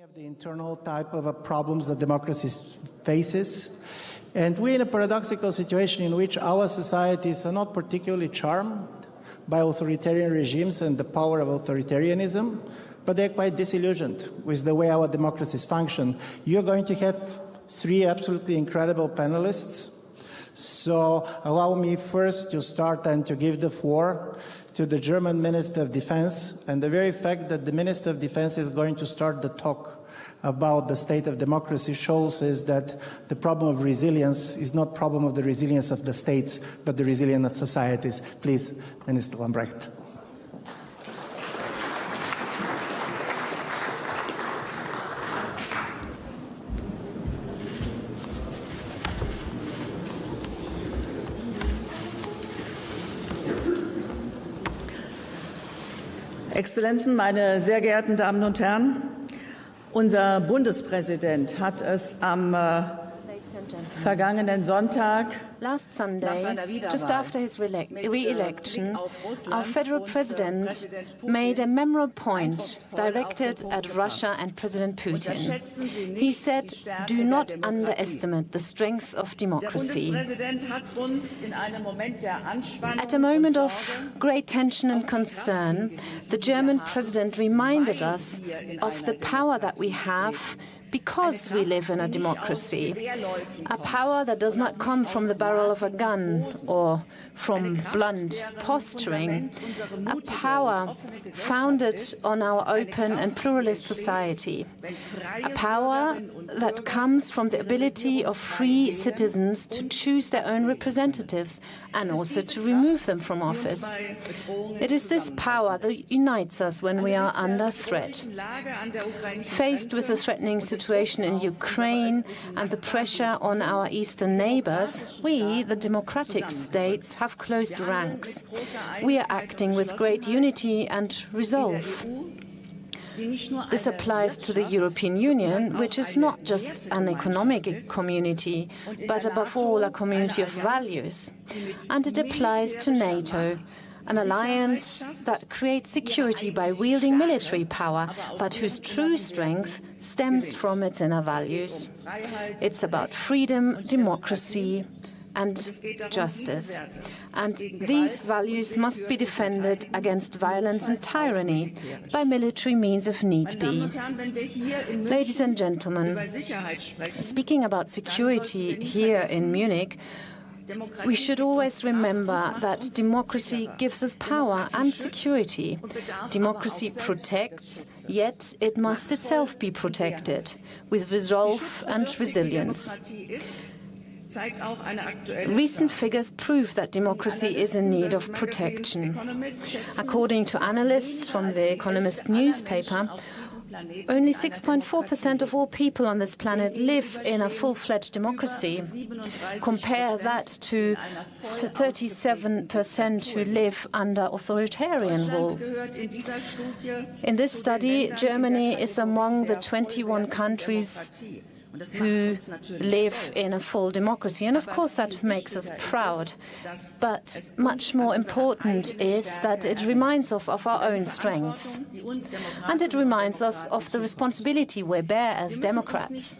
Of the internal type of problems that democracy faces. And we're in a paradoxical situation in which our societies are not particularly charmed by authoritarian regimes and the power of authoritarianism, but they're quite disillusioned with the way our democracies function. You're going to have three absolutely incredible panelists. So allow me first to start and to give the floor to the German Minister of Defense. And the very fact that the Minister of Defense is going to start the talk about the state of democracy shows is that the problem of resilience is not problem of the resilience of the states, but the resilience of societies. Please, Minister Lambrecht. Exzellenzen, meine sehr geehrten Damen und Herren! Unser Bundespräsident hat es am vergangenen Sonntag Last Sunday, just after his re-election, our federal president made a memorable point directed at Russia and President Putin. He said, "Do not underestimate the strength of democracy." At a moment of great tension and concern, the German president reminded us of the power that we have because we live in a democracy, a power that does not come from the barrel of a gun or from blunt posturing, a power founded on our open and pluralist society, a power that comes from the ability of free citizens to choose their own representatives and also to remove them from office. It is this power that unites us when we are under threat. Faced with the threatening situation in Ukraine and the pressure on our eastern neighbors, we, the democratic states, have closed ranks. We are acting with great unity and resolve. This applies to the European Union, which is not just an economic community, but above all a community of values. And it applies to NATO, an alliance that creates security by wielding military power, but whose true strength stems from its inner values. It's about freedom, democracy, and justice. And these values must be defended against violence and tyranny by military means if need be. Ladies and gentlemen, speaking about security here in Munich, we should always remember that democracy gives us power and security. Democracy protects, yet it must itself be protected with resolve and resilience. Recent figures prove that democracy is in need of protection. According to analysts from the Economist newspaper, only 6.4% of all people on this planet live in a full-fledged democracy. Compare that to 37% who live under authoritarian rule. In this study, Germany is among the 21 countries who live in a full democracy. And of course that makes us proud. But much more important is that it reminds us of our own strength. And it reminds us of the responsibility we bear as Democrats.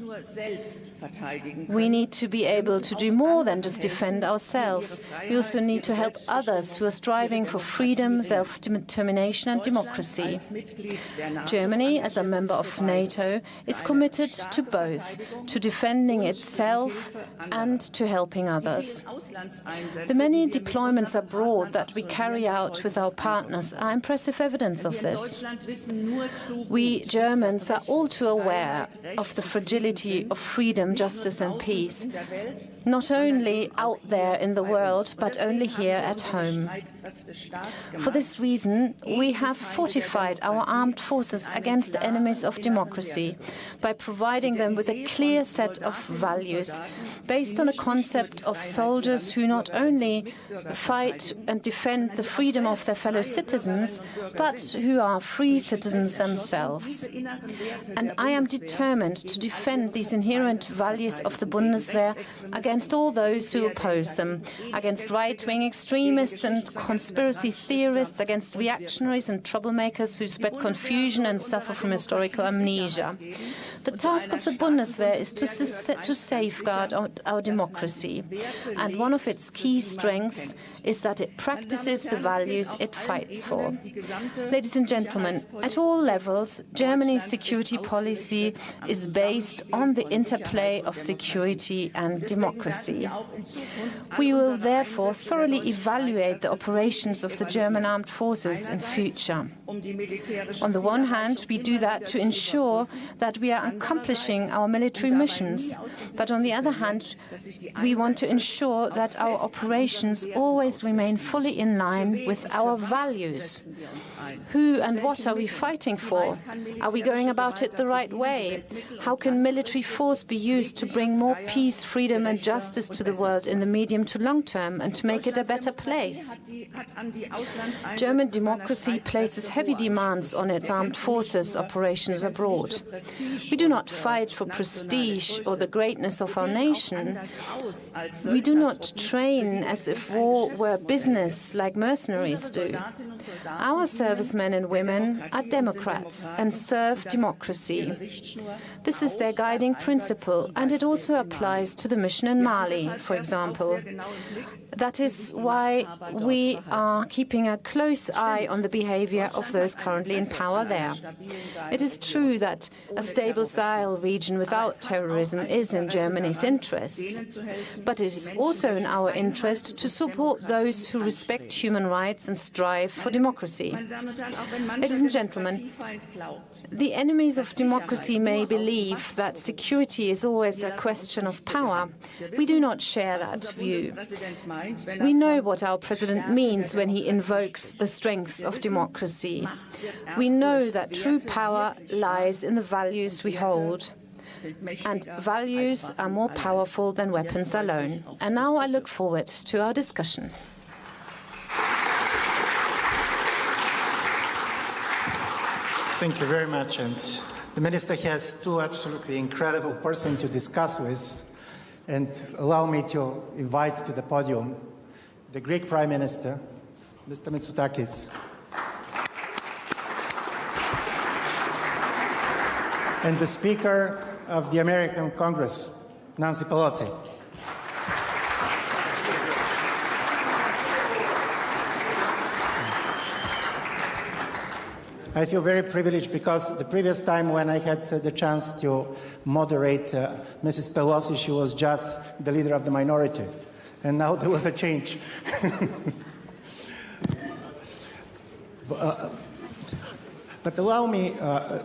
We need to be able to do more than just defend ourselves. We also need to help others who are striving for freedom, self-determination and democracy. Germany, as a member of NATO, is committed to both, to defending itself and to helping others. The many deployments abroad that we carry out with our partners are impressive evidence of this. We Germans are all too aware of the fragility of freedom, justice and peace, not only out there in the world, but only here at home. For this reason, we have fortified our armed forces against the enemies of democracy by providing them with a clear set of values based on a concept of soldiers who not only fight and defend the freedom of their fellow citizens, but who are free citizens themselves. And I am determined to defend these inherent values of the Bundeswehr against all those who oppose them, against right-wing extremists and conspiracy theorists, against reactionaries and troublemakers who spread confusion and suffer from historical amnesia. The task of the Bundeswehr is to safeguard our democracy, and one of its key strengths is that it practices the values it fights for. Ladies and gentlemen, at all levels, Germany's security policy is based on the interplay of security and democracy. We will therefore thoroughly evaluate the operations of the German armed forces in future. On the one hand, we do that to ensure that we are accomplishing our military missions, but on the other hand, we want to ensure that our operations always remain fully in line with our values. Who and what are we fighting for? Are we going about it the right way? How can military force be used to bring more peace, freedom and justice to the world in the medium to long term and to make it a better place? German democracy places heavy demands on its armed forces operations abroad. We do not fight for prestige or the greatness of our nation. We do not train as if war were business like mercenaries do. Our servicemen and women are Democrats and serve democracy. This is their guiding principle, and it also applies to the mission in Mali, for example. That is why we are keeping a close eye on the behavior of those currently in power there. It is true that a stable Sahel region without terrorism is in Germany's interests, but it is also in our interest to support those who respect human rights and strive for democracy. Ladies and gentlemen, the enemies of democracy may believe that security is always a question of power. We do not share that view. We know what our president means when he invokes the strength of democracy. We know that true power lies in the values we hold. And values are more powerful than weapons alone. And now I look forward to our discussion. Thank you very much. And the minister has two absolutely incredible persons to discuss with. And allow me to invite to the podium the Greek Prime Minister, Mr. Mitsotakis, and the Speaker of the American Congress, Nancy Pelosi. I feel very privileged because the previous time when I had the chance to moderate Mrs. Pelosi, she was just the leader of the minority. And now there was a change. But allow me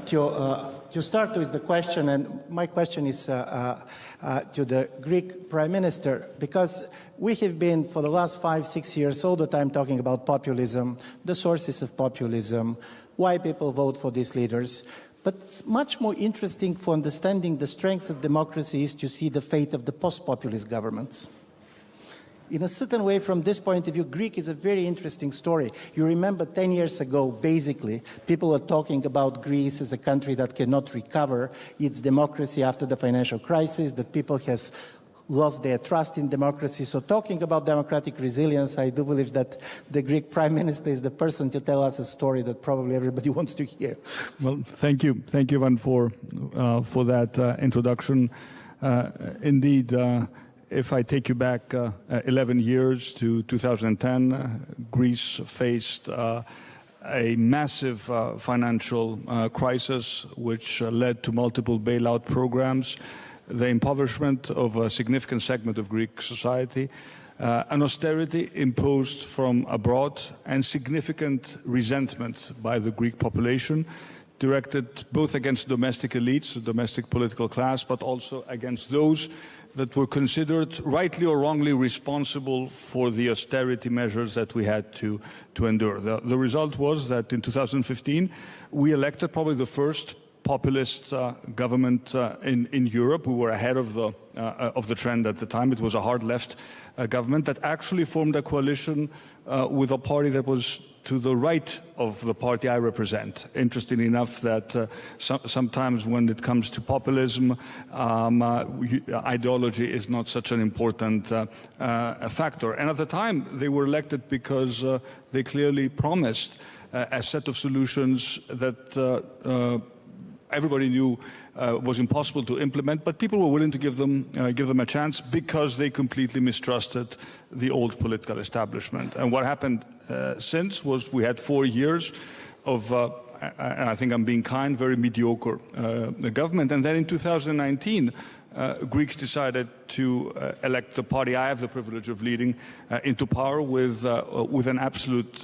to start with the question, and my question is to the Greek Prime Minister, because we have been for the last 5-6 years all the time talking about populism, the sources of populism, why people vote for these leaders. But it's much more interesting for understanding the strengths of democracy is to see the fate of the post-populist governments. In a certain way, from this point of view, Greek is a very interesting story. You remember 10 years ago, basically, people were talking about Greece as a country that cannot recover its democracy after the financial crisis, that people has lost their trust in democracy. So talking about democratic resilience, I do believe that the Greek Prime Minister is the person to tell us a story that probably everybody wants to hear. Well, thank you. Thank you, Ivan, for that introduction. Indeed, if I take you back 11 years to 2010, Greece faced a massive financial crisis, which led to multiple bailout programs, the impoverishment of a significant segment of Greek society, an austerity imposed from abroad, and significant resentment by the Greek population, directed both against domestic elites, the domestic political class, but also against those that were considered rightly or wrongly responsible for the austerity measures that we had to endure. The result was that in 2015, we elected probably the first populist government in Europe. We were ahead of the trend at the time. It was a hard left government that actually formed a coalition with a party that was to the right of the party I represent. Interestingly enough, that sometimes when it comes to populism, ideology is not such an important factor. And at the time, they were elected because they clearly promised a set of solutions that everybody knew was impossible to implement, but people were willing to give them a chance because they completely mistrusted the old political establishment. And what happened since was we had 4 years of, and I think I'm being kind, very mediocre government. And then in 2019, Greeks decided to elect the party I have the privilege of leading into power with an absolute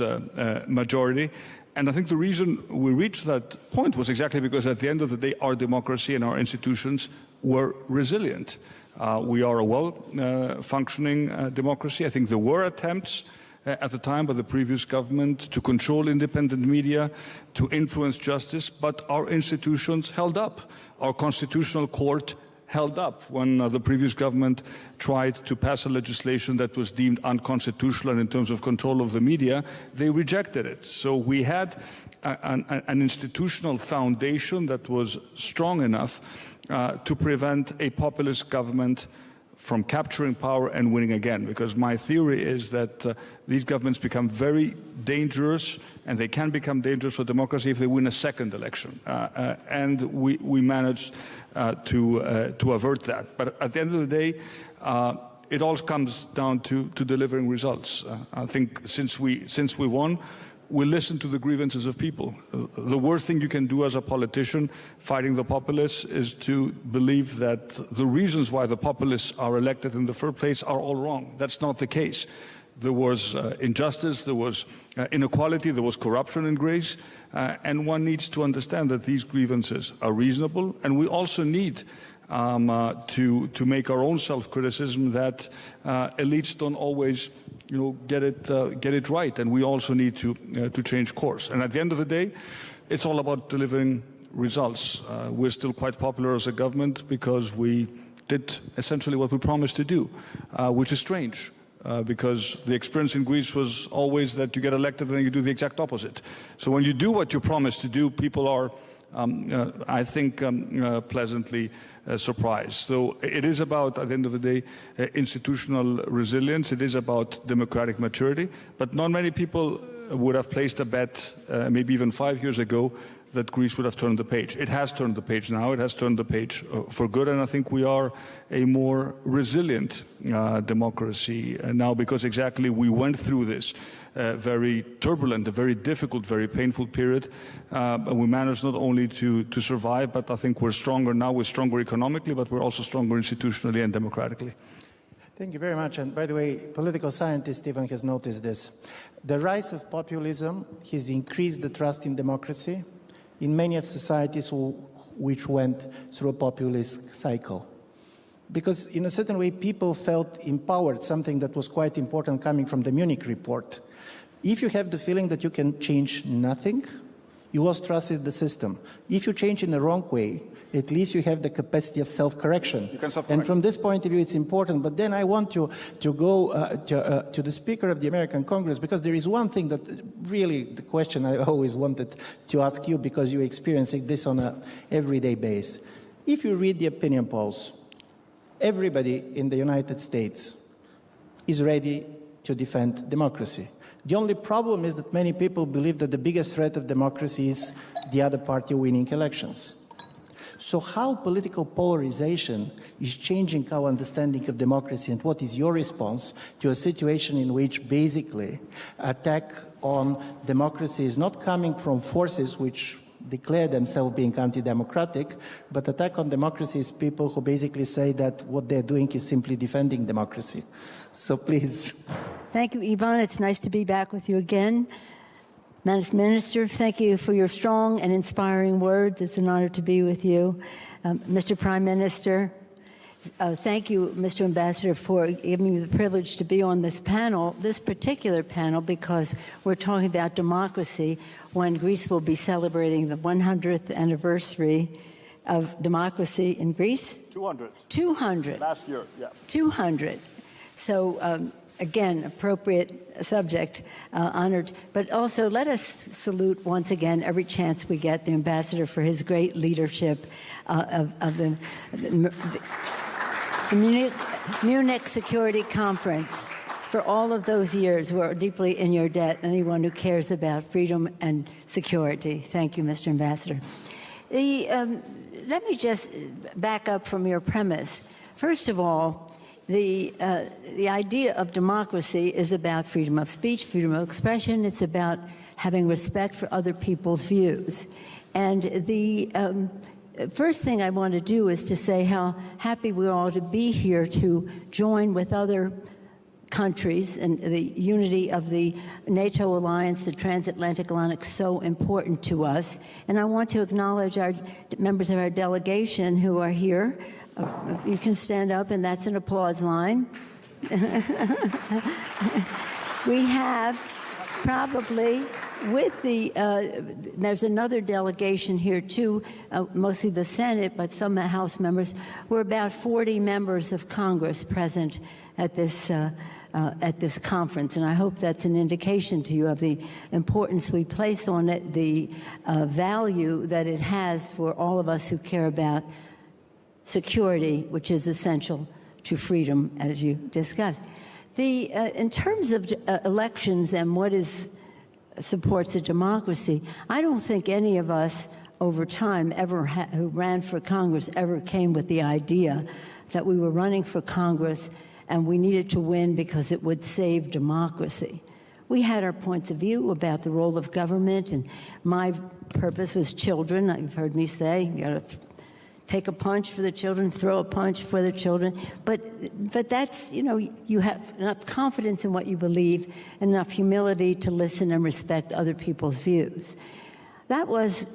majority. And I think the reason we reached that point was exactly because at the end of the day, our democracy and our institutions were resilient. We are a well-functioning democracy. I think there were attempts at the time by the previous government to control independent media, to influence justice, but our institutions held up. Our constitutional court held up when the previous government tried to pass a legislation that was deemed unconstitutional, and in terms of control of the media, they rejected it. So we had an institutional foundation that was strong enough to prevent a populist government from capturing power and winning again. Because my theory is that these governments become very dangerous, and they can become dangerous for democracy if they win a second election. And we managed to avert that. But at the end of the day, it all comes down to delivering results. I think since we won, we listen to the grievances of people. The worst thing you can do as a politician fighting the populists is to believe that the reasons why the populists are elected in the first place are all wrong. That's not the case. There was injustice, there was inequality, there was corruption in Greece, and one needs to understand that these grievances are reasonable, and we also need to make our own self-criticism that elites don't always, get it right, and we also need to change course. And at the end of the day, it's all about delivering results. We're still quite popular as a government because we did essentially what we promised to do, which is strange. Because the experience in Greece was always that you get elected and then you do the exact opposite. So when you do what you promise to do, people are, I think, pleasantly surprised. So it is about, at the end of the day, institutional resilience. It is about democratic maturity. But not many people would have placed a bet, maybe even 5 years ago, that Greece would have turned the page. It has turned the page now. It has turned the page for good, and I think we are a more resilient democracy now because exactly we went through this very turbulent, a very difficult, very painful period. We managed not only to survive, but I think we're stronger now. We're stronger economically, but we're also stronger institutionally and democratically. Thank you very much. And by the way, political scientist Stephen has noticed this. The rise of populism has increased the trust in democracy in many of societies which went through a populist cycle. Because in a certain way, people felt empowered, something that was quite important coming from the Munich report. If you have the feeling that you can change nothing, you lost trust in the system. If you change in the wrong way, at least you have the capacity of self-correction. You can self-correct. And from this point of view, it's important. But then I want to go to the Speaker of the American Congress, because there is one thing that really, the question I always wanted to ask you, because you're experiencing this on an everyday basis. If you read the opinion polls, everybody in the United States is ready to defend democracy. The only problem is that many people believe that the biggest threat of democracy is the other party winning elections. So how political polarization is changing our understanding of democracy, and what is your response to a situation in which basically attack on democracy is not coming from forces which declare themselves being anti-democratic, but attack on democracy is people who basically say that what they're doing is simply defending democracy. So please. Thank you, Ivan. It's nice to be back with you again. Madam Minister, thank you for your strong and inspiring words. It's an honor to be with you. Mr. Prime Minister, Thank you, Mr. Ambassador, for giving me the privilege to be on this panel, this particular panel, because we're talking about democracy when Greece will be celebrating the 100th anniversary of democracy in Greece. 200. 200. Last year, yeah. 200. So, again, appropriate subject, honored. But also, let us salute once again, every chance we get, the ambassador for his great leadership of the Munich Security Conference. For all of those years, we're deeply in your debt, anyone who cares about freedom and security. Thank you, Mr. Ambassador. Let me just back up from your premise. First of all, the idea of democracy is about freedom of speech, freedom of expression. It's about having respect for other people's views. And the first thing I want to do is to say how happy we are all to be here to join with other countries and the unity of the NATO alliance, the transatlantic alliance, so important to us. And I want to acknowledge our members of our delegation who are here. You can stand up, and that's an applause line. We have probably, with the, there's another delegation here too, mostly the Senate, but some House members. We're about 40 members of Congress present at this conference, and I hope that's an indication to you of the importance we place on it, the value that it has for all of us who care about security, which is essential to freedom, as you discussed. In terms of elections and what supports a democracy, I don't think any of us over time who ran for Congress ever came with the idea that we were running for Congress and we needed to win because it would save democracy. We had our points of view about the role of government, and my purpose was children. You've heard me say, you got to take a punch for the children, throw a punch for the children. But that's, you have enough confidence in what you believe, enough humility to listen and respect other people's views. That was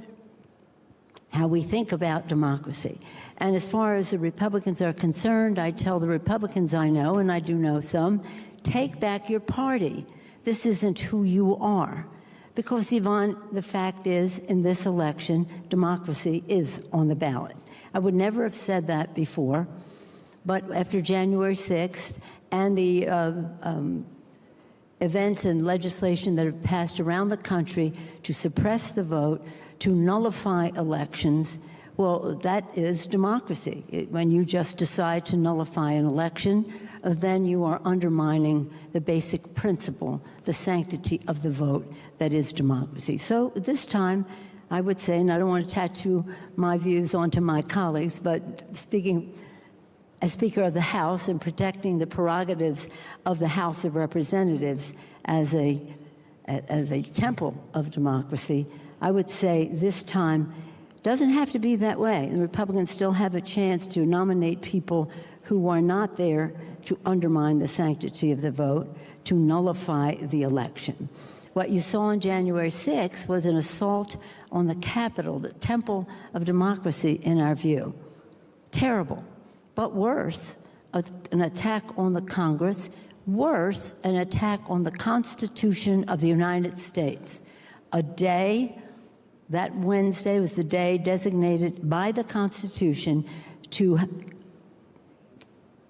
how we think about democracy. And as far as the Republicans are concerned, I tell the Republicans I know, and I do know some, take back your party. This isn't who you are. Because, Yvonne, the fact is, in this election, democracy is on the ballot. I would never have said that before, but after January 6th and the events and legislation that have passed around the country to suppress the vote, to nullify elections, well, that is democracy. When you just decide to nullify an election, then you are undermining the basic principle, the sanctity of the vote that is democracy. So this time, I would say, and I don't want to tattoo my views onto my colleagues, but speaking as Speaker of the House and protecting the prerogatives of the House of Representatives as a temple of democracy, I would say this time doesn't have to be that way. The Republicans still have a chance to nominate people who are not there to undermine the sanctity of the vote, to nullify the election. What you saw on January 6th was an assault on the Capitol, the temple of democracy, in our view. Terrible. But worse, an attack on the Congress. Worse, an attack on the Constitution of the United States. That Wednesday was the day designated by the Constitution to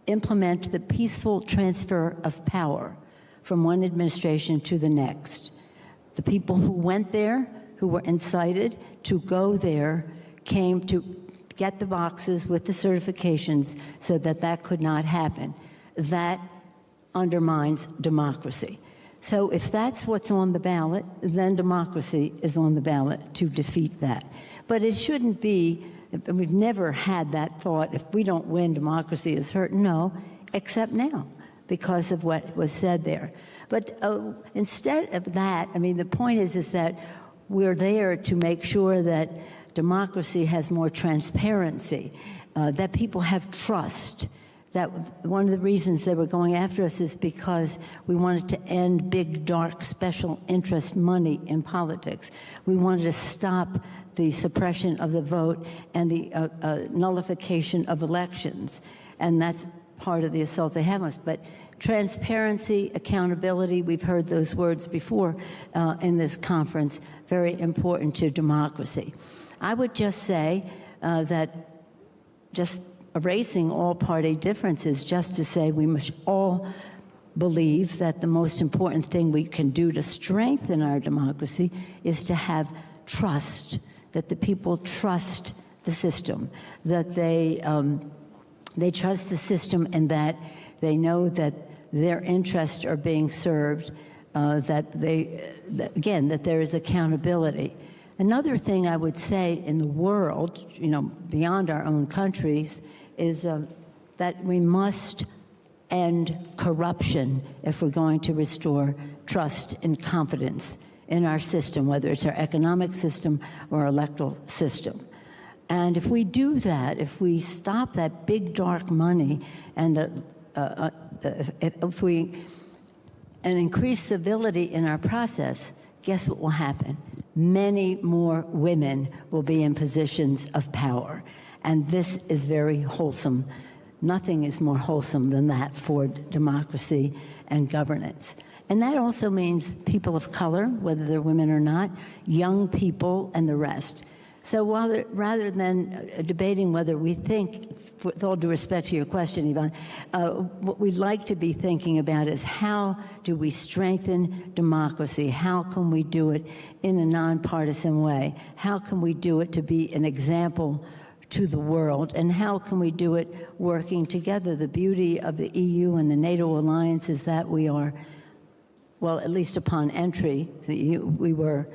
implement the peaceful transfer of power from one administration to the next. The people who went there, who were incited to go there, came to get the boxes with the certifications so that that could not happen. That undermines democracy. So if that's what's on the ballot, then democracy is on the ballot to defeat that. But it shouldn't be, we've never had that thought, if we don't win, democracy is hurt. No, except now, because of what was said there. But instead of that, I mean, the point is that we're there to make sure that democracy has more transparency, that people have trust. That one of the reasons they were going after us is because we wanted to end big, dark, special interest money in politics. We wanted to stop the suppression of the vote and the nullification of elections. And that's part of the assault they have on us. But transparency, accountability, we've heard those words before in this conference, very important to democracy. I would just say that just erasing all party differences, just to say we must all believe that the most important thing we can do to strengthen our democracy is to have trust, that the people trust the system, that they trust the system and that they know that their interests are being served, that there is accountability. Another thing I would say in the world, beyond our own countries, is that we must end corruption if we're going to restore trust and confidence in our system, whether it's our economic system or electoral system. And if we do that, if we stop that big dark money and increase civility in our process, guess what will happen? Many more women will be in positions of power. And this is very wholesome. Nothing is more wholesome than that for democracy and governance. And that also means people of color, whether they're women or not, young people, and the rest. So rather than debating whether we think, with all due respect to your question, Yvonne, what we'd like to be thinking about is how do we strengthen democracy? How can we do it in a nonpartisan way? How can we do it to be an example to the world? And how can we do it working together? The beauty of the EU and the NATO alliance is that we are, well, at least upon entry, we were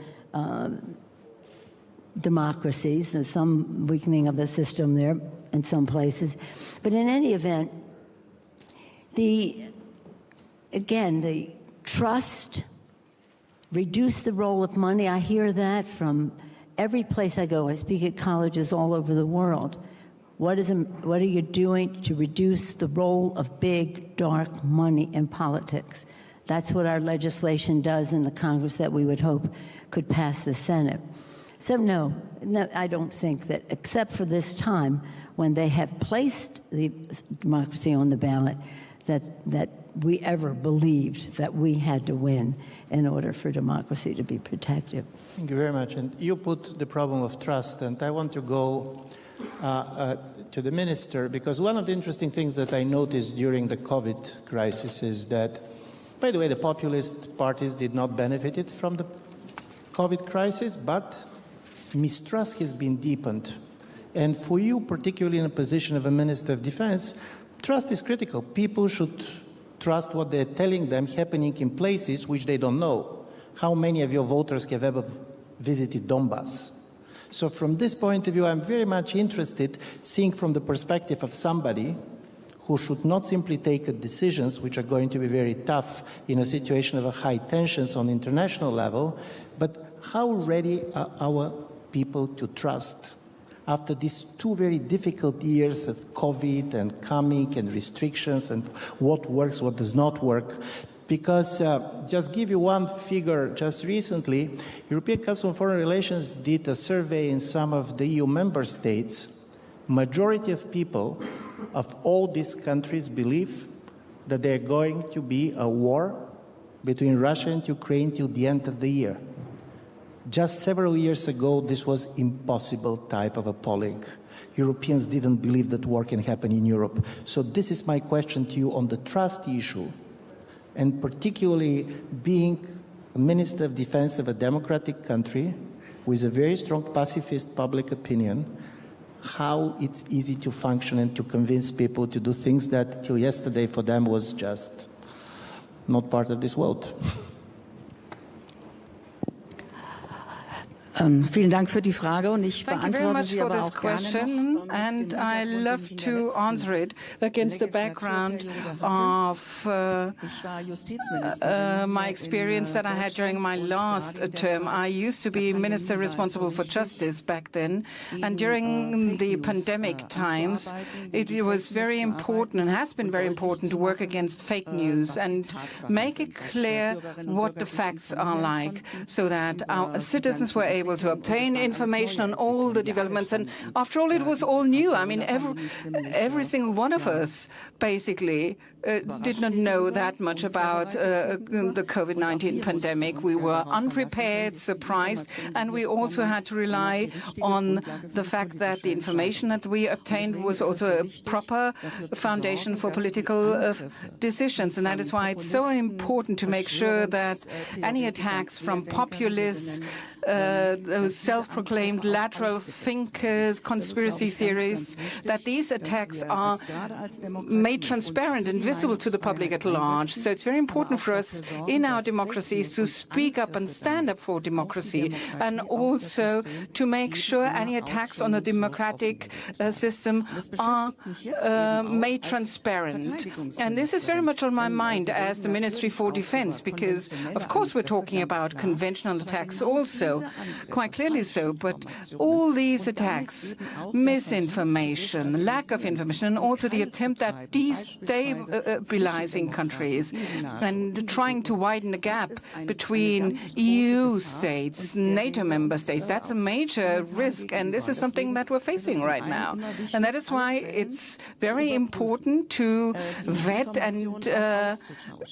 democracies. There's some weakening of the system there in some places. But in any event, the trust, reduce the role of money. I hear that from every place I go. I speak at colleges all over the world. What are you doing to reduce the role of big, dark money in politics? That's what our legislation does in the Congress that we would hope could pass the Senate. So no, I don't think that, except for this time when they have placed the democracy on the ballot, that we ever believed that we had to win in order for democracy to be protected. Thank you very much. And you put the problem of trust, and I want to go to the minister, because one of the interesting things that I noticed during the COVID crisis is that, by the way, the populist parties did not benefit from the COVID crisis, but mistrust has been deepened. And for you, particularly in a position of a Minister of Defense, trust is critical. People should trust what they're telling them happening in places which they don't know. How many of your voters have ever visited Donbass? So from this point of view, I'm very much interested, seeing from the perspective of somebody who should not simply take decisions which are going to be very tough in a situation of a high tensions on international level, but how ready are our people to trust after these 2 very difficult years of COVID and coming and restrictions and what works, what does not work? Because just give you one figure, just recently, European Council on Foreign Relations did a survey in some of the EU member states. Majority of people of all these countries believe that there's going to be a war between Russia and Ukraine till the end of the year. Just several years ago, this was impossible type of a polling. Europeans didn't believe that war can happen in Europe. So this is my question to you on the trust issue, and particularly being a Minister of Defense of a democratic country with a very strong pacifist public opinion, how it's easy to function and to convince people to do things that till yesterday for them was just not part of this world. Vielen Dank für die Frage und ich Thank you very beantworte much sie for aber this auch gerne question, noch. and I love to answer it against the background of my experience that I had during my last term. I used to be minister responsible for justice back then, and during the pandemic times, it was very important and has been very important to work against fake news and make it clear what the facts are like, so that our citizens were able able to obtain information on all the developments. And after all, it was all new. I mean, every single one of us basically did not know that much about the COVID-19 pandemic. We were unprepared, surprised, and we also had to rely on the fact that the information that we obtained was also a proper foundation for political decisions. And that is why it's so important to make sure that any attacks from populists, those self-proclaimed lateral thinkers, conspiracy theorists, that these attacks are made transparent and visible to the public at large. So it's very important for us in our democracies to speak up and stand up for democracy, and also to make sure any attacks on the democratic system are made transparent. And this is very much on my mind as the Ministry for Defense, because of course we're talking about conventional attacks also, quite clearly so, but all these attacks, misinformation, lack of information, and also the attempt at destabilizing countries and trying to widen the gap between EU states, NATO member states, that's a major risk, and this is something that we're facing right now. And that is why it's very important to vet and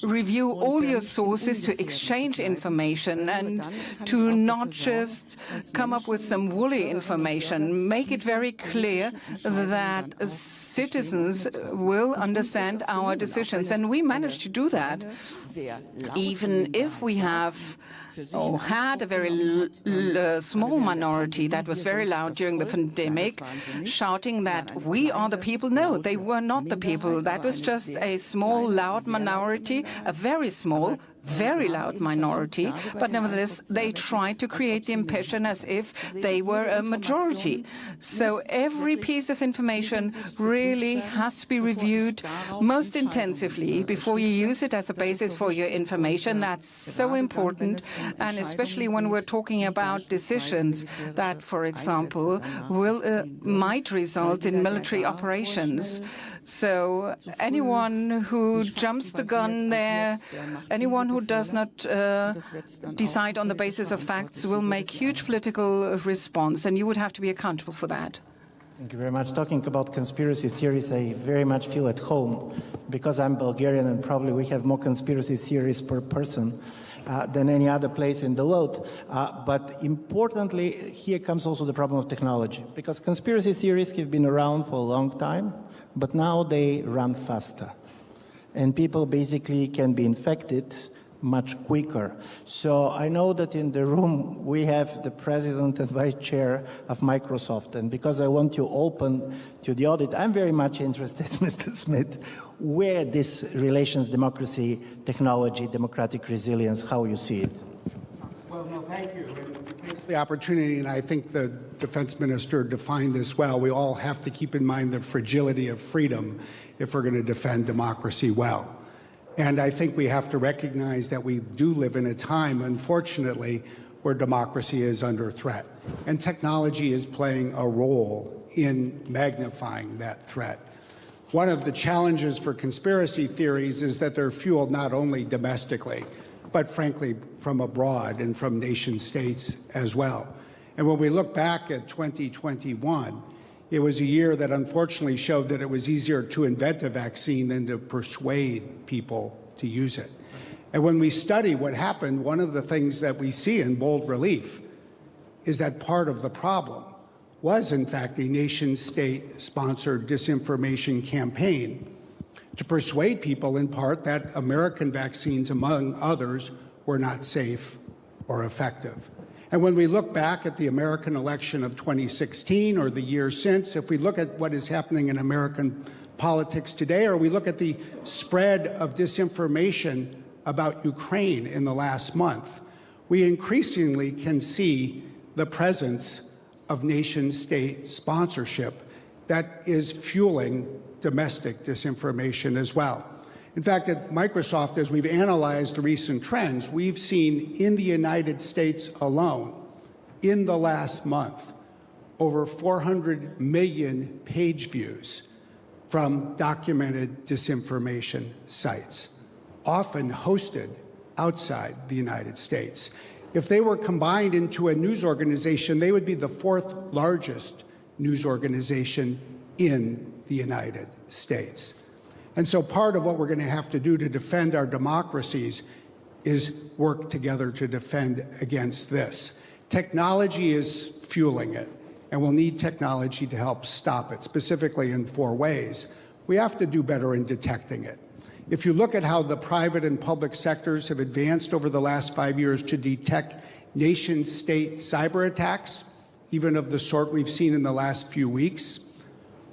review all your sources, to exchange information, and to not just come up with some woolly information. Make it very clear that citizens will understand our decisions. And we managed to do that, even if we have had a very small minority that was very loud during the pandemic, shouting that we are the people. No, they were not the people. That was just a small, loud minority, a very small, very loud minority, but nevertheless they tried to create the impression as if they were a majority. So every piece of information really has to be reviewed most intensively before you use it as a basis for your information. That's so important, and especially when we're talking about decisions that, for example, might result in military operations. So anyone who jumps the gun there, anyone who does not decide on the basis of facts will make huge political response, and you would have to be accountable for that. Thank you very much. Talking about conspiracy theories, I very much feel at home because I'm Bulgarian, and probably we have more conspiracy theories per person than any other place in the world. But importantly, here comes also the problem of technology, because conspiracy theories have been around for a long time, but now they run faster. And people basically can be infected much quicker. So I know that in the room we have the president and vice chair of Microsoft, and because I want you open to the audit, I'm very much interested, Mr. Smith, where this relations, democracy, technology, democratic resilience, how you see it. Well, no, thank you. And thanks for the opportunity, and I think the defense minister defined this well. We all have to keep in mind the fragility of freedom if we're going to defend democracy well. And I think we have to recognize that we do live in a time, unfortunately, where democracy is under threat. And technology is playing a role in magnifying that threat. One of the challenges for conspiracy theories is that they're fueled not only domestically, but frankly from abroad and from nation states as well. And when we look back at 2021, it was a year that unfortunately showed that it was easier to invent a vaccine than to persuade people to use it. And when we study what happened, one of the things that we see in bold relief is that part of the problem was, in fact, a nation-state-sponsored disinformation campaign to persuade people, in part, that American vaccines, among others, were not safe or effective. And when we look back at the American election of 2016 or the year since, if we look at what is happening in American politics today, or we look at the spread of disinformation about Ukraine in the last month, we increasingly can see the presence of nation-state sponsorship that is fueling domestic disinformation as well. In fact, at Microsoft, as we've analyzed the recent trends, we've seen in the United States alone, in the last month, over 400 million page views from documented disinformation sites, often hosted outside the United States. If they were combined into a news organization, they would be the 4th largest news organization in the United States. And so part of what we're going to have to do to defend our democracies is work together to defend against this. Technology is fueling it, and we'll need technology to help stop it, specifically in 4 ways. We have to do better in detecting it. If you look at how the private and public sectors have advanced over the last 5 years to detect nation-state cyber attacks, even of the sort we've seen in the last few weeks,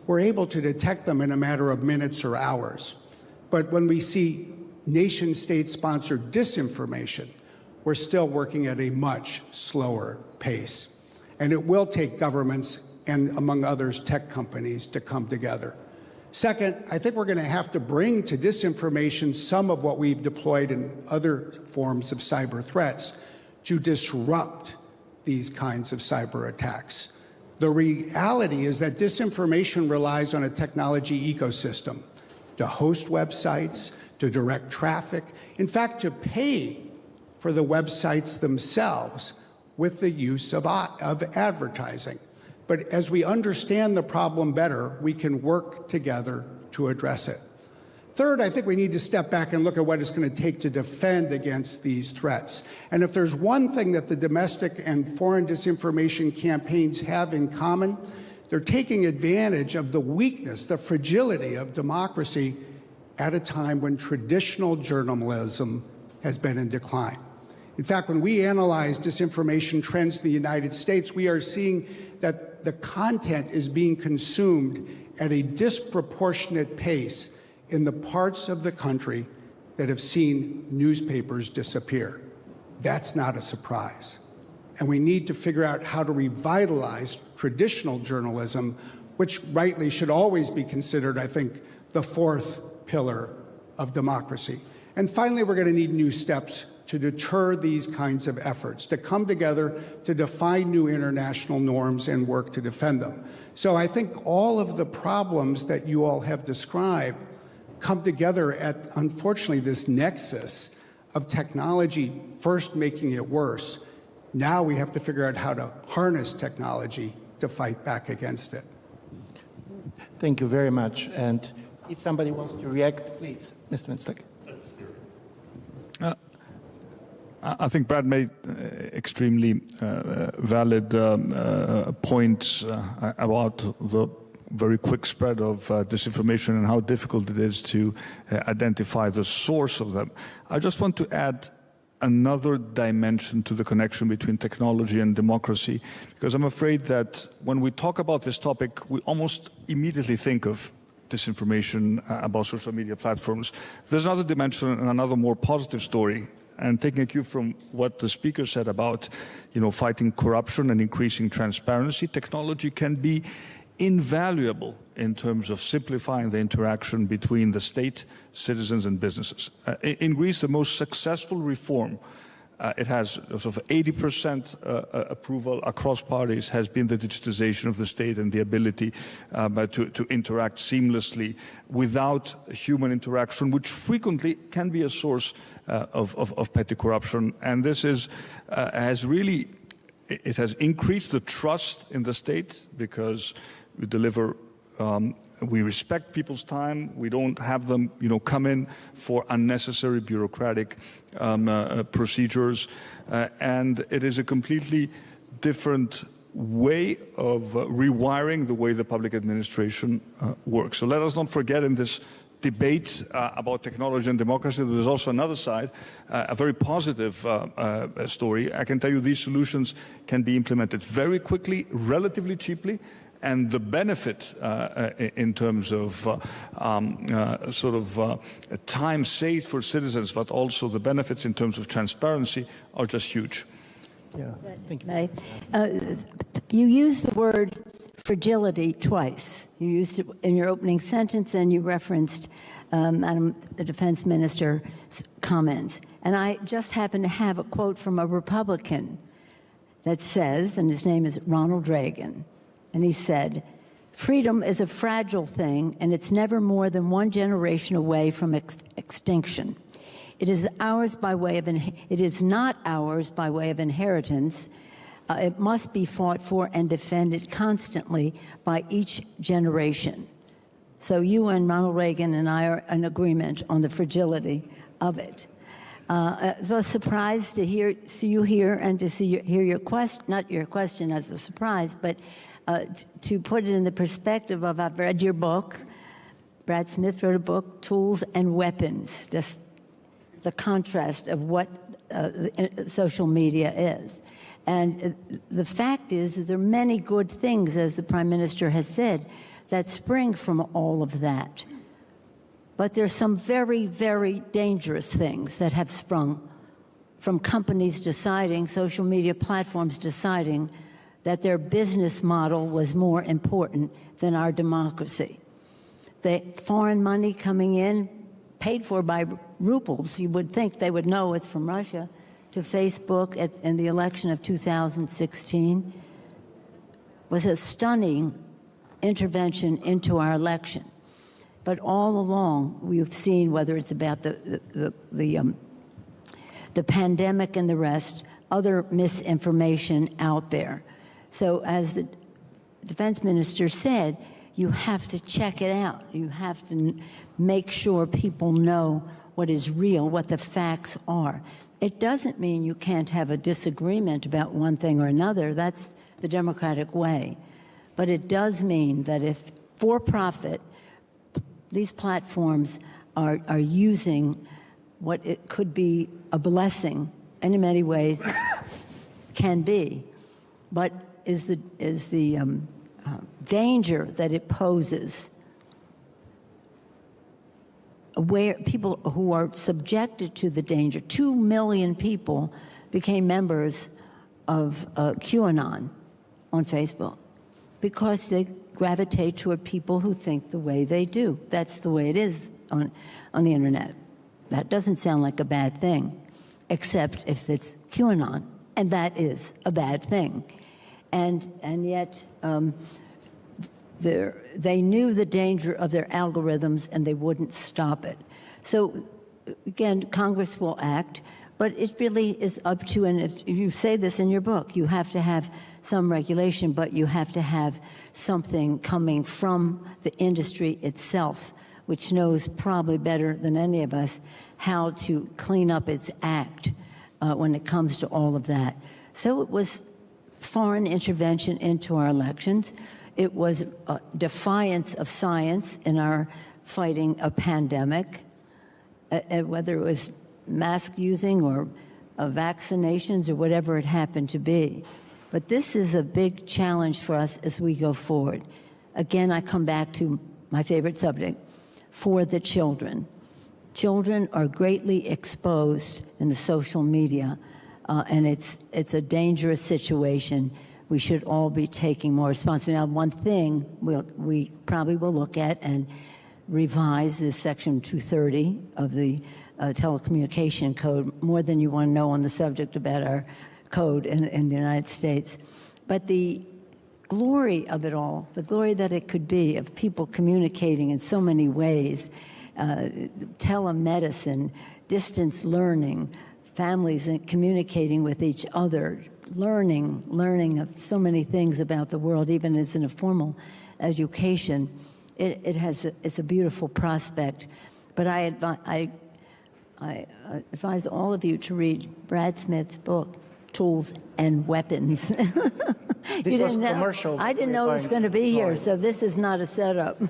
we're able to detect them in a matter of minutes or hours. But when we see nation-state-sponsored disinformation, we're still working at a much slower pace. And it will take governments and, among others, tech companies to come together. Second, I think we're going to have to bring to disinformation some of what we've deployed in other forms of cyber threats to disrupt these kinds of cyber attacks. The reality is that disinformation relies on a technology ecosystem to host websites, to direct traffic, in fact, to pay for the websites themselves with the use of advertising. But as we understand the problem better, we can work together to address it. Third, I think we need to step back and look at what it's going to take to defend against these threats. And if there's one thing that the domestic and foreign disinformation campaigns have in common, they're taking advantage of the weakness, the fragility of democracy at a time when traditional journalism has been in decline. In fact, when we analyze disinformation trends in the United States, we are seeing that the content is being consumed at a disproportionate pace in the parts of the country that have seen newspapers disappear. That's not a surprise. And we need to figure out how to revitalize traditional journalism, which rightly should always be considered, I think, the 4th pillar of democracy. And finally, we're going to need new steps to deter these kinds of efforts, to come together to define new international norms and work to defend them. So I think all of the problems that you all have described come together at, unfortunately, this nexus of technology first making it worse. Now we have to figure out how to harness technology to fight back against it. Thank you very much. And if somebody wants to react, please, Mr. Mitsotakis. I think Brad made extremely valid points about the very quick spread of disinformation and how difficult it is to identify the source of them. I just want to add another dimension to the connection between technology and democracy, because I'm afraid that when we talk about this topic, we almost immediately think of disinformation about social media platforms. There's another dimension and another more positive story. And taking a cue from what the speaker said about, fighting corruption and increasing transparency, technology can be invaluable in terms of simplifying the interaction between the state, citizens, and businesses. In Greece, the most successful reform, it has sort of 80% approval across parties, has been the digitization of the state and the ability to interact seamlessly without human interaction, which frequently can be a source of petty corruption. And this has increased the trust in the state, because we deliver, we respect people's time. We don't have them, come in for unnecessary bureaucratic procedures. And it is a completely different way of rewiring the way the public administration works. So let us not forget in this debate about technology and democracy, there's also another side, a very positive story. I can tell you these solutions can be implemented very quickly, relatively cheaply, and the benefit in terms of time saved for citizens, but also the benefits in terms of transparency are just huge. Yeah, thank you. You used the word fragility twice. You used it in your opening sentence, and you referenced Madam the Defense Minister's comments. And I just happen to have a quote from a Republican that says, and his name is Ronald Reagan, and he said, "Freedom is a fragile thing, and it's never more than one generation away from extinction. It is ours by way of it is not ours by way of inheritance. It must be fought for and defended constantly by each generation. So you and Ronald Reagan and I are in agreement on the fragility of it. I was surprised to see you here and to hear your question, not your question as a surprise, but to put it in the perspective of, I've read your book. Brad Smith wrote a book, Tools and Weapons, just the contrast of what social media is. And the fact is there are many good things, as the Prime Minister has said, that spring from all of that. But there's some very, very dangerous things that have sprung from companies deciding, social media platforms deciding, that their business model was more important than our democracy. The foreign money coming in, paid for by rubles, you would think they would know it's from Russia, to Facebook in the election of 2016, was a stunning intervention into our election. But all along, we've seen, whether it's about the pandemic and the rest, other misinformation out there. So as the defense minister said, you have to check it out. You have to make sure people know what is real, what the facts are. It doesn't mean you can't have a disagreement about one thing or another. That's the democratic way. But it does mean that if for-profit, these platforms are using what it could be a blessing, and in many ways can be, but is the danger that it poses, where people who are subjected to the danger. 2 million people became members of QAnon on Facebook because they gravitate toward people who think the way they do. That's the way it is on the internet. That doesn't sound like a bad thing, except if it's QAnon, and that is a bad thing. And yet they knew the danger of their algorithms, and they wouldn't stop it. So again, Congress will act, but it really is up to, and if you say this in your book, you have to have some regulation, but you have to have something coming from the industry itself, which knows probably better than any of us how to clean up its act when it comes to all of that. So it was foreign intervention into our elections. It was a defiance of science in our fighting a pandemic, whether it was mask using or vaccinations or whatever it happened to be. But this is a big challenge for us as we go forward. Again, I come back to my favorite subject, for the children. Children are greatly exposed in the social media, and it's a dangerous situation. We should all be taking more responsibility. Now, one thing we probably will look at and revise is Section 230 of the Telecommunication Code, more than you want to know on the subject about our code in the United States. But the glory of it all, the glory that it could be of people communicating in so many ways, telemedicine, distance learning, families communicating with each other, learning of so many things about the world, even as in a formal education. It's a beautiful prospect. But I advise all of you to read Brad Smith's book, Tools and Weapons. This was commercial. I didn't know it was going to be here, so this is not a setup.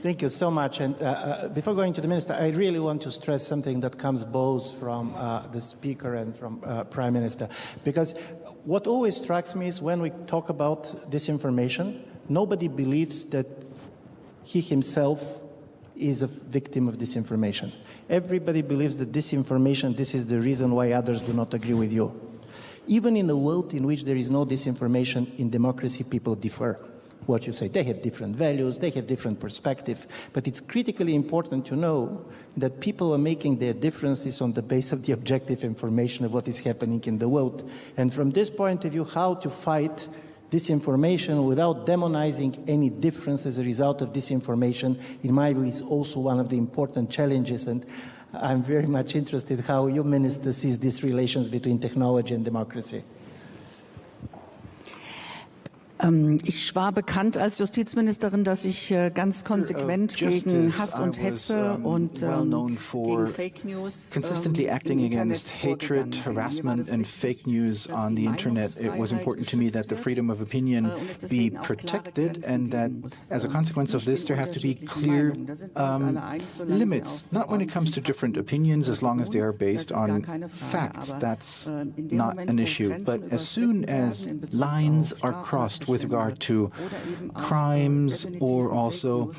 Thank you so much. And before going to the minister, I really want to stress something that comes both from the speaker and from Prime Minister. Because what always strikes me is when we talk about disinformation, nobody believes that he himself is a victim of disinformation. Everybody believes that disinformation, this is the reason why others do not agree with you. Even in a world in which there is no disinformation, in democracy people differ. What you say, they have different values, they have different perspective, but it's critically important to know that people are making their differences on the basis of the objective information of what is happening in the world. And from this point of view, how to fight disinformation without demonizing any difference as a result of disinformation, in my view, is also one of the important challenges. And I'm very much interested how your minister sees these relations between technology and democracy. Ich war bekannt als Justizministerin, dass ich ganz konsequent gegen Hass und Hetze und gegen Fake News consistently acting against hatred, harassment and fake news on the internet. It was important to me that the freedom of opinion be protected and that as a consequence of this there have to be clear limits, not when it comes to different opinions as long as they are based on facts. That's not an issue. But as soon as lines are crossed with regard to crimes or also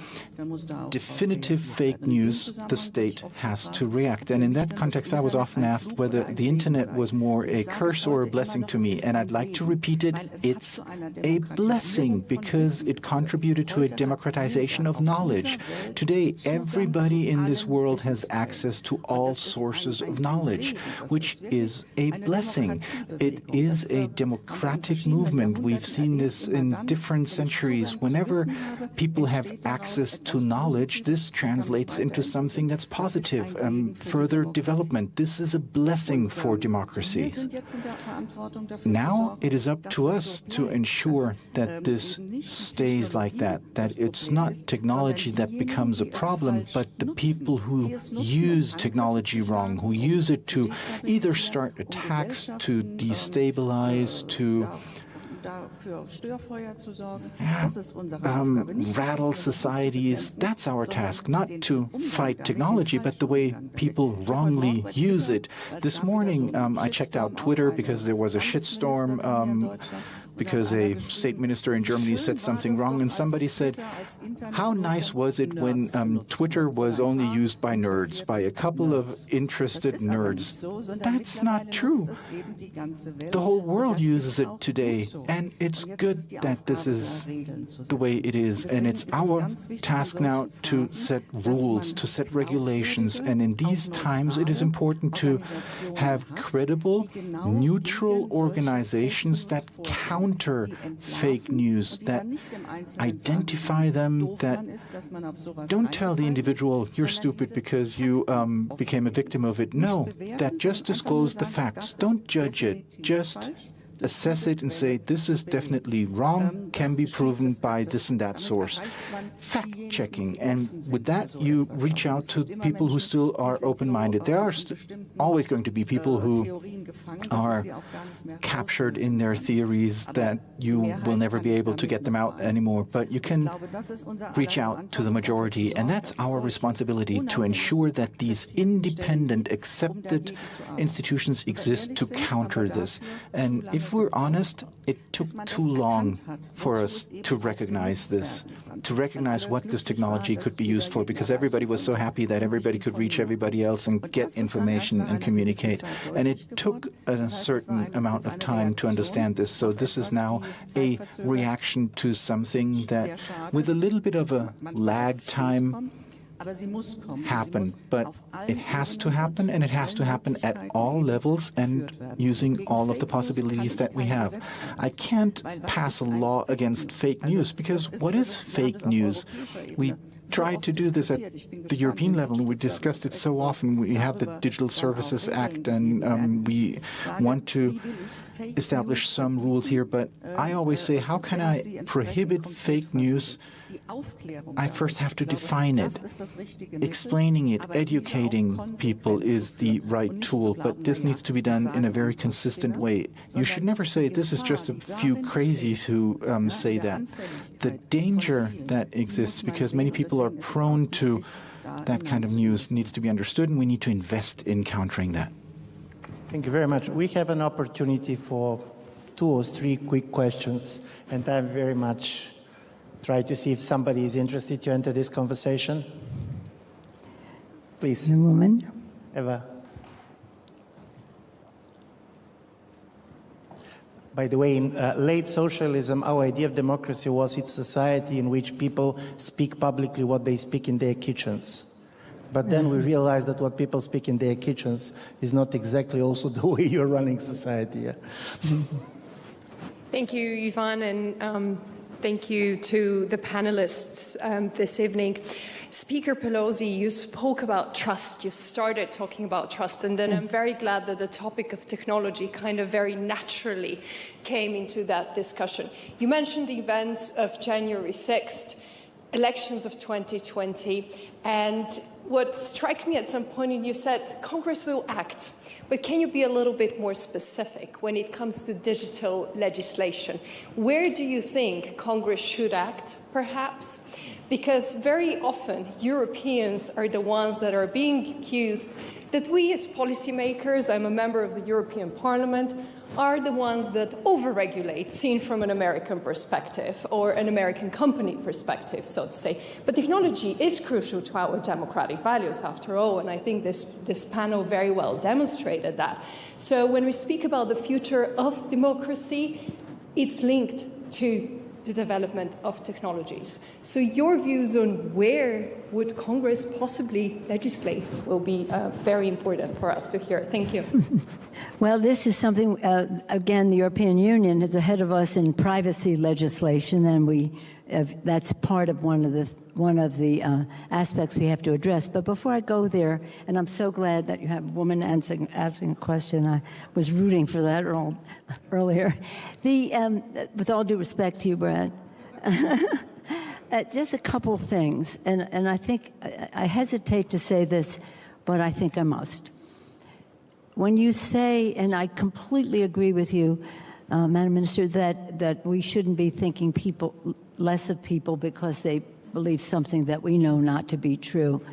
definitive fake news, the state has to react. And in that context, I was often asked whether the internet was more a curse or a blessing to me. And I'd like to repeat it, it's a blessing because it contributed to a democratization of knowledge. Today, everybody in this world has access to all sources of knowledge, which is a blessing. It is a democratic movement. We've seen this in different centuries. Whenever people have access to knowledge, this translates into something that's positive, further development. This is a blessing for democracies. Now it is up to us to ensure that this stays like that it's not technology that becomes a problem, but the people who use technology wrong, who use it to either start attacks, to destabilize, to rattle societies. That's our task, not to fight technology, but the way people wrongly use it. This morning, I checked out Twitter because there was a shitstorm because a state minister in Germany said something wrong, and somebody said, how nice was it when Twitter was only used by nerds, by a couple of interested nerds? That's not true. The whole world uses it today, and it's good that this is the way it is, and it's our task now to set rules, to set regulations, and in these times it is important to have credible, neutral organizations that counter fake news, that identify them, that don't tell the individual, you're stupid because you became a victim of it. No, that just disclose the facts. Don't judge it. Just assess it and say, this is definitely wrong, can be proven by this and that source. Fact-checking. And with that, you reach out to people who still are open-minded. There are always going to be people who are captured in their theories that you will never be able to get them out anymore. But you can reach out to the majority. And that's our responsibility, to ensure that these independent, accepted institutions exist to counter this. And if we're honest, it took too long for us to recognize this, to recognize what this technology could be used for, because everybody was so happy that everybody could reach everybody else and get information and communicate. And it took a certain amount of time to understand this. So this is now a reaction to something that, with a little bit of a lag time, happen, but it has to happen, and it has to happen at all levels and using all of the possibilities that we have. I can't pass a law against fake news, because what is fake news? We tried to do this at the European level, and we discussed it so often. We have the Digital Services Act, and we want to establish some rules here, but I always say, how can I prohibit fake news? I first have to define it. Explaining it, educating people is the right tool, but this needs to be done in a very consistent way. You should never say, this is just a few crazies who say that. The danger that exists, because many people are prone to that kind of news, needs to be understood, and we need to invest in countering that. Thank you very much. We have an opportunity for 2 or 3 quick questions, and I'm very much try to see if somebody is interested to enter this conversation. Please. The woman. Eva. By the way, in late socialism, our idea of democracy was it's a society in which people speak publicly what they speak in their kitchens. But then we realized that what people speak in their kitchens is not exactly also the way you're running society. Yeah. Thank you, Ivan, and thank you to the panelists this evening. Speaker Pelosi, you spoke about trust. You started talking about trust, and then I'm very glad that the topic of technology kind of very naturally came into that discussion. You mentioned the events of January 6th, elections of 2020, and what struck me at some point, you said Congress will act. But can you be a little bit more specific when it comes to digital legislation? Where do you think Congress should act, perhaps? Because very often Europeans are the ones that are being accused that we as policymakers, I'm a member of the European Parliament, are the ones that overregulate, seen from an American perspective or an American company perspective, so to say. But technology is crucial to our democratic values, after all, and I think this panel very well demonstrated that. So when we speak about the future of democracy, it's linked to the development of technologies. So your views on where would Congress possibly legislate will be very important for us to hear. Thank you. Well, this is something, again, the European Union is ahead of us in privacy legislation, and that's part of one of the aspects we have to address. But before I go there, and I'm so glad that you have a woman asking a question. I was rooting for that earlier. With all due respect to you, Brad, just a couple things, and I think I hesitate to say this, but I think I must. When you say, and I completely agree with you, Madam Minister, that we shouldn't be thinking less of people because they believe something that we know not to be true.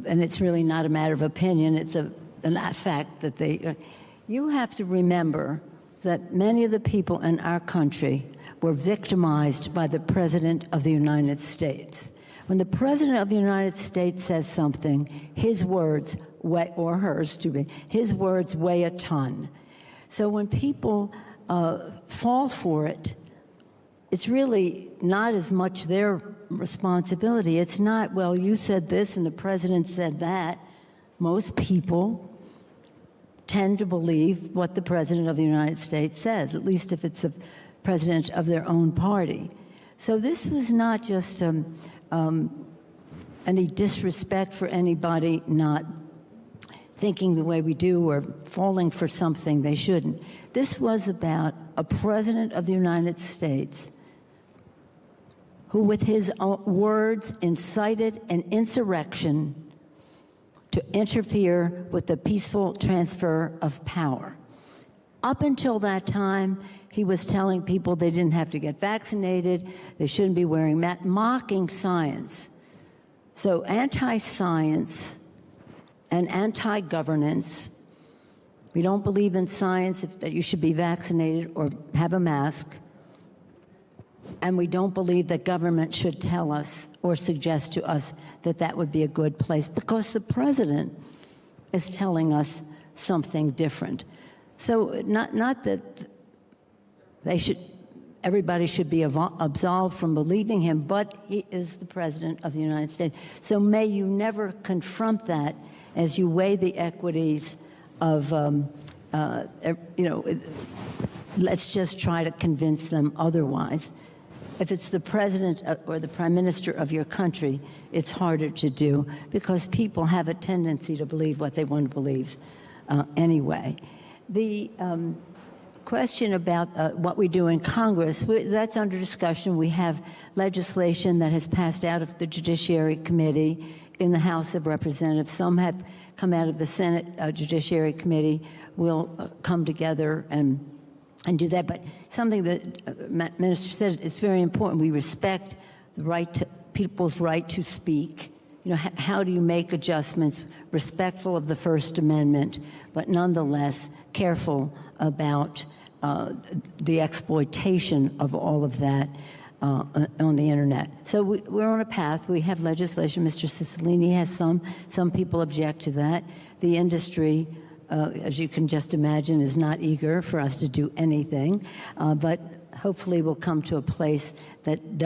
And it's really not a matter of opinion, it's a fact that you have to remember that many of the people in our country were victimized by the President of the United States. When the President of the United States says something, his words weigh, or hers to be, his words weigh a ton. So when people fall for it, it's really not as much their responsibility. It's not, well, you said this and the president said that. Most people tend to believe what the President of the United States says, at least if it's a president of their own party. So this was not just any disrespect for anybody not thinking the way we do or falling for something they shouldn't. This was about a president of the United States who, with his own words, incited an insurrection to interfere with the peaceful transfer of power. Up until that time, he was telling people they didn't have to get vaccinated, they shouldn't be wearing masks, mocking science. So anti-science and anti-governance, we don't believe in science that you should be vaccinated or have a mask, and we don't believe that government should tell us or suggest to us that that would be a good place because the president is telling us something different. So not that everybody should be absolved from believing him, but he is the president of the United States. So may you never confront that as you weigh the equities of, let's just try to convince them otherwise. If it's the president or the prime minister of your country, it's harder to do because people have a tendency to believe what they want to believe anyway. The question about what we do in Congress, that's under discussion. We have legislation that has passed out of the Judiciary Committee in the House of Representatives. Some have come out of the Senate Judiciary Committee. We'll come together and do that. But something that Minister said is very important. We respect the right to people's right to speak. You know, how do you make adjustments respectful of the First Amendment, but nonetheless careful about the exploitation of all of that on the internet. So we're on a path. We have legislation. Mr. Cicilline has some people object to that. The industry, as you can just imagine, is not eager for us to do anything, but hopefully we'll come to a place that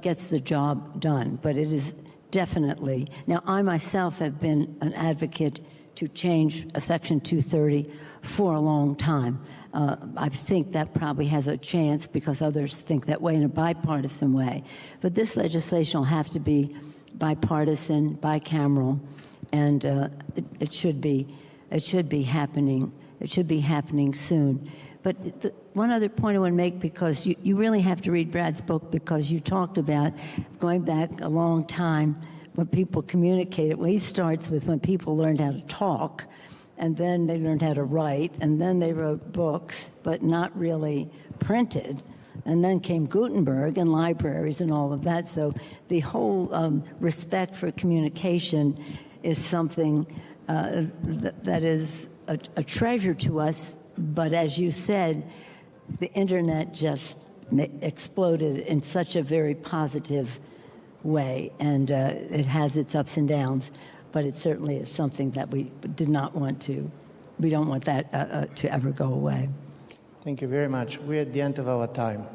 gets the job done. But it is definitely, now I myself have been an advocate to change Section 230 for a long time. I think that probably has a chance because others think that way in a bipartisan way. But this legislation will have to be bipartisan, bicameral, and it should be happening. It should be happening soon. But one other point I want to make, because you really have to read Brad's book, because you talked about going back a long time when people communicated. Well, he starts with when people learned how to talk, and then they learned how to write, and then they wrote books, but not really printed. And then came Gutenberg and libraries and all of that. So the whole respect for communication is something that is a treasure to us. But as you said, the internet just exploded in such a very positive way, and it has its ups and downs, but it certainly is something that we don't want that to ever go away. Thank you very much. We're at the end of our time.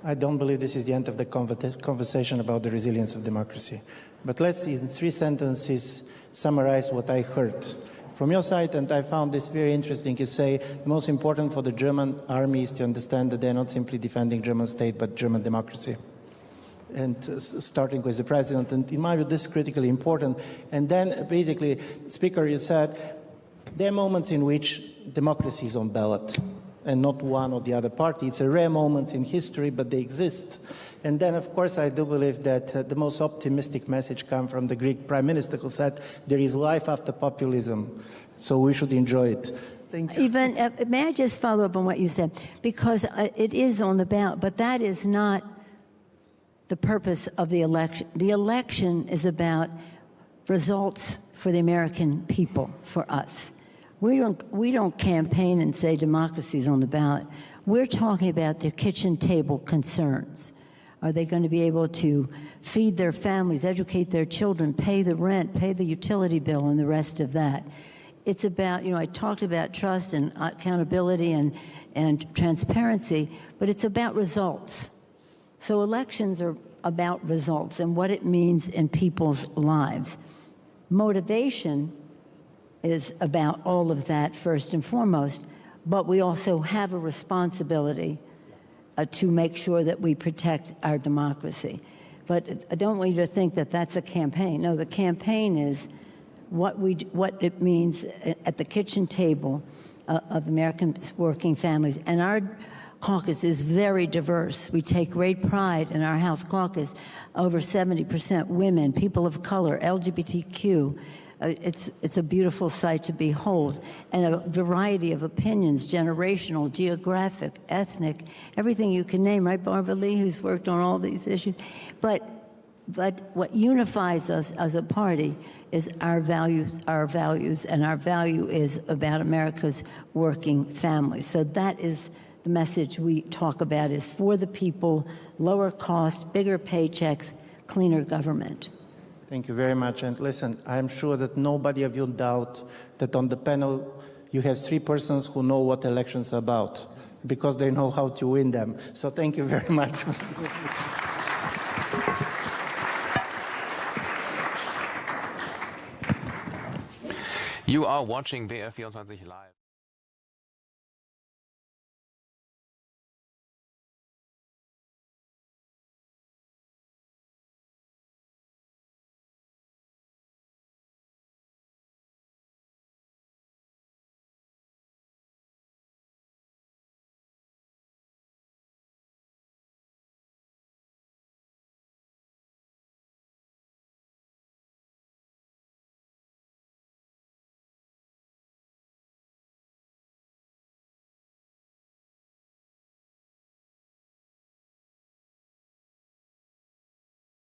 I don't believe this is the end of the conversation about the resilience of democracy. But let's, in 3 sentences, summarize what I heard from your side, and I found this very interesting. You say the most important for the German army is to understand that they're not simply defending German state, but German democracy. And starting with the president, and in my view, this is critically important. And then, basically, Speaker, you said there are moments in which democracy is on ballot, and not one or the other party. It's a rare moment in history, but they exist. And then, of course, I do believe that the most optimistic message comes from the Greek Prime Minister, who said there is life after populism, so we should enjoy it. Thank you. Even, may I just follow up on what you said? Because it is on the ballot, but that is not the purpose of the election. The election is about results for the American people, for us. We don't campaign and say democracy's on the ballot. We're talking about their kitchen table concerns. Are they going to be able to feed their families, educate their children, pay the rent, pay the utility bill, and the rest of that? It's about, I talked about trust and accountability and transparency, but it's about results. So elections are about results and what it means in people's lives. Motivation is about all of that first and foremost, but we also have a responsibility to make sure that we protect our democracy. But I don't want you to think that that's a campaign. No, the campaign is what it means at the kitchen table of American working families. And our caucus is very diverse. We take great pride in our House caucus. Over 70% women, people of color, LGBTQ. It's a beautiful sight to behold, and a variety of opinions, generational, geographic, ethnic, everything you can name, right, Barbara Lee, who's worked on all these issues. But what unifies us as a party is our values, and our value is about America's working families. So that is the message we talk about, is for the people, lower costs, bigger paychecks, cleaner government. Thank you very much. And listen, I'm sure that nobody of you doubt that on the panel you have 3 persons who know what elections are about, because they know how to win them. So thank you very much. You are watching BR24 Live.